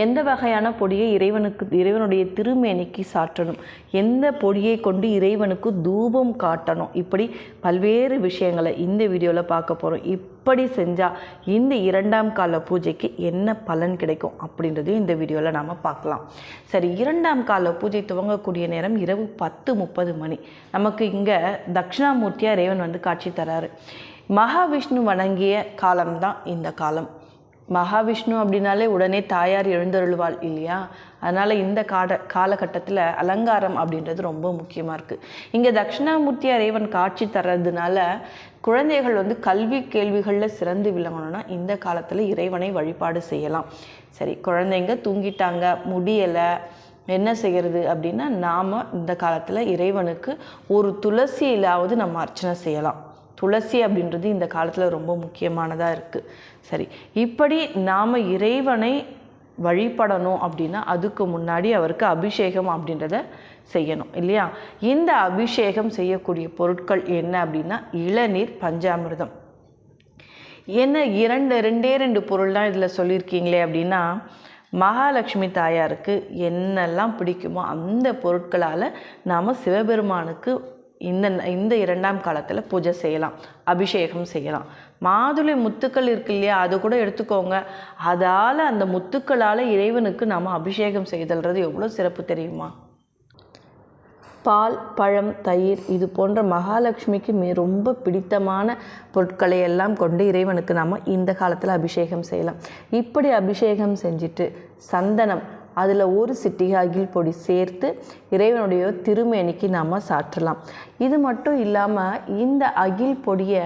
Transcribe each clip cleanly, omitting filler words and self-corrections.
எந்த வகையான பொடியை இறைவனுடைய திருமேனிக்கு சாற்றணும், எந்த பொடியை கொண்டு இறைவனுக்கு தூபம் காட்டணும், இப்படி பல்வேறு விஷயங்களை இந்த வீடியோவில் பார்க்க போகிறோம். இப்படி செஞ்சால் இந்த 2ஆம் கால பூஜைக்கு என்ன பலன் கிடைக்கும் அப்படின்றதையும் இந்த வீடியோவில் நாம் பார்க்கலாம். சரி, 2ஆம் கால பூஜை துவங்கக்கூடிய நேரம் இரவு 10:30 மணி. நமக்கு இங்கே தட்சிணாமூர்த்தியாக இறைவன் காட்சி தராரு. மகாவிஷ்ணு வணங்கிய காலம்தான் இந்த காலம். மகாவிஷ்ணு அப்படின்னாலே உடனே தாயார் எழுந்தருள்வாள் இல்லையா? அதனால் இந்த காலகட்டத்தில் அலங்காரம் அப்படின்றது ரொம்ப முக்கியமாக இருக்குது. இங்கே தட்சிணாமூர்த்தியாக இறைவன் காட்சி தர்றதுனால குழந்தைகள் கல்வி கேள்விகளில் சிறந்து விளங்கணும்னா இந்த காலத்தில் இறைவனை வழிபாடு செய்யலாம். சரி, குழந்தைங்க தூங்கிட்டாங்க, முடியலை, என்ன செய்கிறது அப்படின்னா நாம் இந்த காலத்தில் இறைவனுக்கு ஒரு துளசியிலாவது நம்ம அர்ச்சனை செய்யலாம். துளசி அப்படின்றது இந்த காலத்தில் ரொம்ப முக்கியமானதாக இருக்குது. சரி, இப்படி நாம் இறைவனை வழிபடணும் அப்படின்னா அதுக்கு முன்னாடி அவருக்கு அபிஷேகம் அப்படின்றத செய்யணும் இல்லையா? இந்த அபிஷேகம் செய்யக்கூடிய பொருட்கள் என்ன அப்படின்னா இளநீர், பஞ்சாமிர்தம். என்ன ரெண்டே பொருள் தான் இதில் சொல்லியிருக்கீங்களே அப்படின்னா, மகாலட்சுமி தாயாருக்கு என்னெல்லாம் பிடிக்குமோ அந்த பொருட்களால் நாம் சிவபெருமானுக்கு இந்த 2ஆம் காலத்தில் பூஜை செய்யலாம், அபிஷேகம் செய்யலாம். மாதுளை முத்துக்கள் இருக்கு இல்லையா, அது கூட எடுத்துக்கோங்க. அதால் அந்த முத்துக்களால் இறைவனுக்கு நாம் அபிஷேகம் செய்தல்றது எவ்வளோ சிறப்பு தெரியுமா? பால், பழம், தயிர் இது போன்ற மகாலட்சுமிக்கு ரொம்ப பிடித்தமான பொருட்களை எல்லாம் கொண்டு இறைவனுக்கு நாம் இந்த காலத்தில் அபிஷேகம் செய்யலாம். இப்படி அபிஷேகம் செஞ்சுட்டு சந்தனம், அதில் ஒரு சிட்டிகை அகில் பொடி சேர்த்து இறைவனுடைய திருமேனிக்கு நாம் சாற்றலாம். இது மட்டும் இல்லாமல் இந்த அகில் பொடியை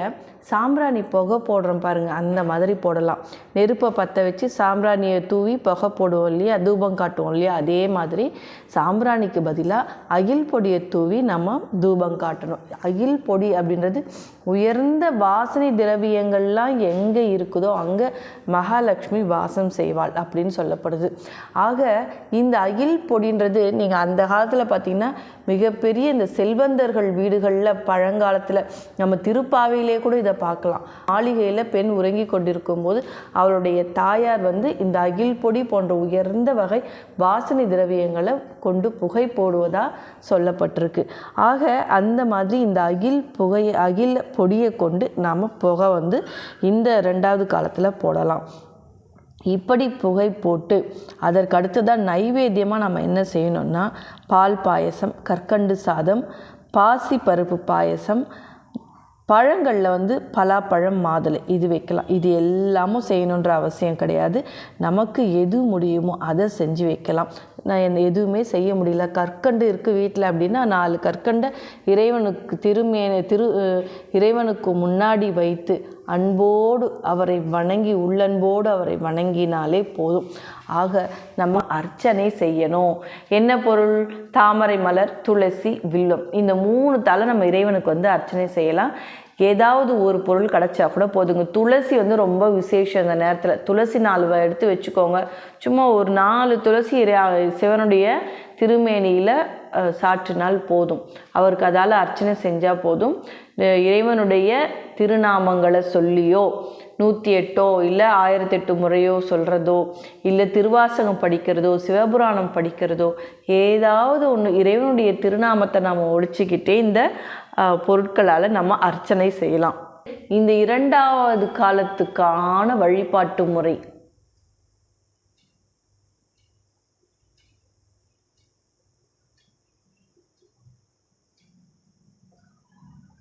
சாம்பிராணி புகை போடுறோம் பாருங்கள், அந்த மாதிரி போடலாம். நெருப்பை பற்ற வச்சு சாம்பிராணியை தூவி புகை போடுவோம் இல்லையா, தூபம் காட்டுவோம் இல்லையா, அதே மாதிரி சாம்பிராணிக்கு பதிலாக அகில் பொடியை தூவி நம்ம தூபம் காட்டணும். அகில் பொடி அப்படின்றது உயர்ந்த வாசனை திரவியங்கள்லாம் எங்கே இருக்குதோ அங்கே மகாலட்சுமி வாசம் செய்வாள் அப்படின்னு சொல்லப்படுது. ஆக இந்த அகில் பொடின்றது நீங்கள் அந்த காலத்தில் பார்த்திங்கன்னா மிகப்பெரிய இந்த செல்வந்தர்கள் வீடுகளில் பழங்காலத்தில் நம்ம திருப்பாவையிலே கூட இதை பார்க்கலாம். மாளிகையில் பெண் உறங்கி கொண்டிருக்கும் போது அவளுடைய தாயார் இந்த அகில் பொடி போன்ற உயர்ந்த வகை வாசனை திரவியங்களை கொண்டு புகை போடுவதாக சொல்லப்பட்டிருக்கு. ஆக அந்த மாதிரி இந்த அகில் பொடியை கொண்டு நாம் புகை இந்த 2ஆவது காலத்தில் போடலாம். இப்படி புகை போட்டு அதற்கு அடுத்ததான் நைவேத்தியமாக நம்ம என்ன செய்யணும்னா பால் பாயசம், கற்கண்டு சாதம், பாசி பருப்பு பாயசம், பழங்களில் பலாப்பழம், மாதுளை இது வைக்கலாம். இது எல்லாமும் செய்யணுன்ற அவசியம் கிடையாது. நமக்கு எது முடியுமோ அதை செஞ்சு வைக்கலாம். நான் எதுவுமே செய்ய முடியல, கற்கண்டு இருக்குது வீட்டில் அப்படின்னா 4 கற்கண்டை இறைவனுக்கு முன்னாடி வைத்து அன்போடு அவரை வணங்கி, உள்ளன்போடு அவரை வணங்கினாலே போதும். ஆக நம்ம அர்ச்சனை செய்யணும். என்ன பொருள்? தாமரை மலர், துளசி, வில்வம், இந்த 3 தலை நம்ம இறைவனுக்கு அர்ச்சனை செய்யலாம். ஏதாவது ஒரு பொருள் கிடச்சா கூட போதுங்க. துளசி ரொம்ப விசேஷம். அந்த நேரத்தில் துளசி 4 எடுத்து வச்சுக்கோங்க. சும்மா ஒரு 4 துளசி சிவனுடைய திருமேனியில் சாற்றினால் போதும். அவருக்கு அதால் அர்ச்சனை செஞ்சால் போதும். இறைவனுடைய திருநாமங்களை சொல்லியோ 108 இல்லை 1008 முறையோ சொல்கிறதோ, இல்லை திருவாசகம் படிக்கிறதோ, சிவபுராணம் படிக்கிறதோ, ஏதாவது ஒன்று இறைவனுடைய திருநாமத்தை நாம் ஒழிச்சிக்கிட்டே இந்த பொருட்களால் நம்ம அர்ச்சனை செய்யலாம். இந்த 2ஆவது காலத்துக்கான வழிபாட்டு முறை